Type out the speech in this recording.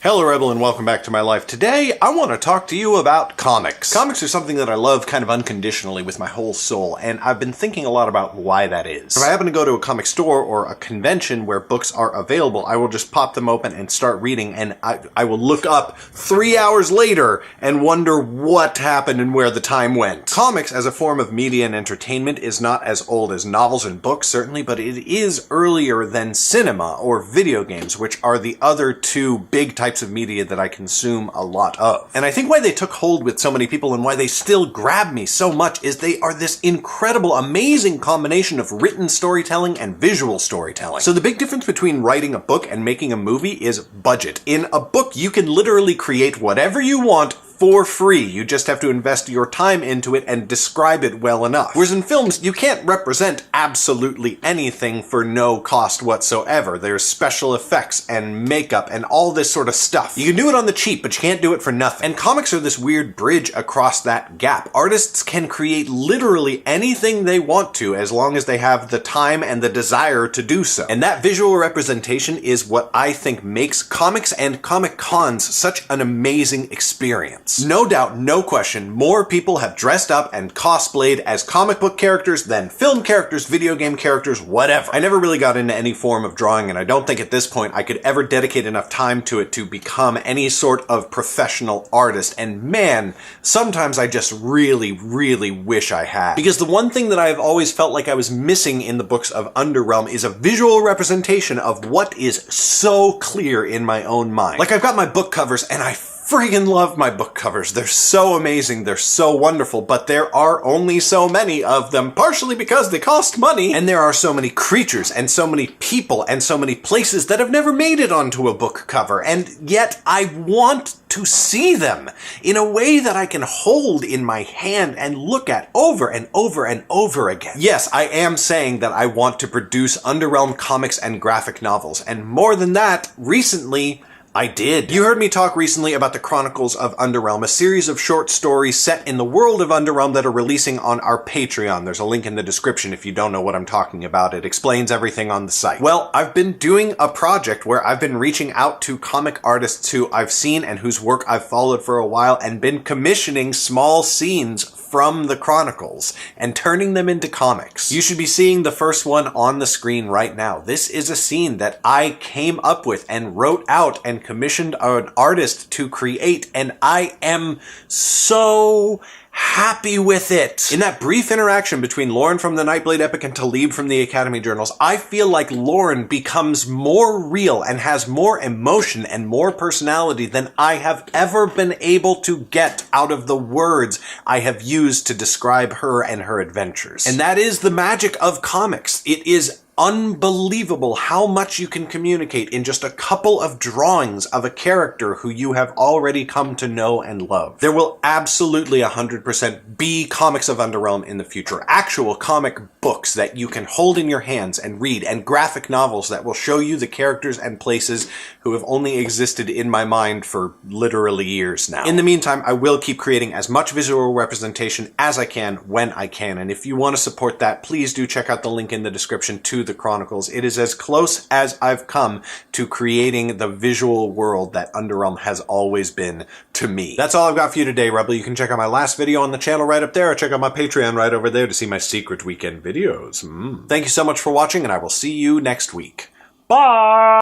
Hello Rebel and welcome back to my life. Today, I want to talk to you about comics. Comics are something that I love kind of unconditionally with my whole soul, and I've been thinking a lot about why that is. If I happen to go to a comic store or a convention where books are available, I will just pop them open and start reading, and I will look up 3 hours later and wonder what happened and where the time went. Comics as a form of media and entertainment is not as old as novels and books, certainly, but it is earlier than cinema or video games, which are the other two big types of media that I consume a lot of. And I think why they took hold with so many people and why they still grab me so much is they are this incredible, amazing combination of written storytelling and visual storytelling. So the big difference between writing a book and making a movie is budget. In a book, you can literally create whatever you want for free. You just have to invest your time into it and describe it well enough. Whereas in films, you can't represent absolutely anything for no cost whatsoever. There's special effects and makeup and all this sort of stuff. You can do it on the cheap, but you can't do it for nothing. And comics are this weird bridge across that gap. Artists can create literally anything they want to as long as they have the time and the desire to do so. And that visual representation is what I think makes comics and Comic Cons such an amazing experience. No doubt, no question, more people have dressed up and cosplayed as comic book characters than film characters, video game characters, whatever. I never really got into any form of drawing, and I don't think at this point I could ever dedicate enough time to it to become any sort of professional artist. And man, sometimes I just really, really wish I had. Because the one thing that I have always felt like I was missing in the books of Underrealm is a visual representation of what is so clear in my own mind. Like, I've got my book covers, and I friggin' love my book covers. They're so amazing, they're so wonderful, but there are only so many of them, partially because they cost money, and there are so many creatures, and so many people, and so many places that have never made it onto a book cover, and yet I want to see them in a way that I can hold in my hand and look at over and over and over again. Yes, I am saying that I want to produce Underrealm comics and graphic novels, and more than that, recently, I did. You heard me talk recently about the Chronicles of Underrealm, a series of short stories set in the world of Underrealm that are releasing on our Patreon. There's a link in the description if you don't know what I'm talking about. It explains everything on the site. Well, I've been doing a project where I've been reaching out to comic artists who I've seen and whose work I've followed for a while and been commissioning small scenes from the Chronicles and turning them into comics. You should be seeing the first one on the screen right now. This is a scene that I came up with and wrote out and commissioned an artist to create, and I am so happy with it. In that brief interaction between Lauren from the Nightblade Epic and Talib from the Academy Journals, I feel like Lauren becomes more real and has more emotion and more personality than I have ever been able to get out of the words I have used to describe her and her adventures. And that is the magic of comics. It is unbelievable how much you can communicate in just a couple of drawings of a character who you have already come to know and love. There will absolutely 100% be comics of Underrealm in the future. Actual comic books that you can hold in your hands and read, and graphic novels that will show you the characters and places who have only existed in my mind for literally years now. In the meantime, I will keep creating as much visual representation as I can when I can, and if you want to support that, please do check out the link in the description to the Chronicles. It is as close as I've come to creating the visual world that Underrealm has always been to me. That's all I've got for you today, Rebel. You can check out my last video on the channel right up there, or check out my Patreon right over there to see my secret weekend videos. Thank you so much for watching, and I will see you next week. Bye!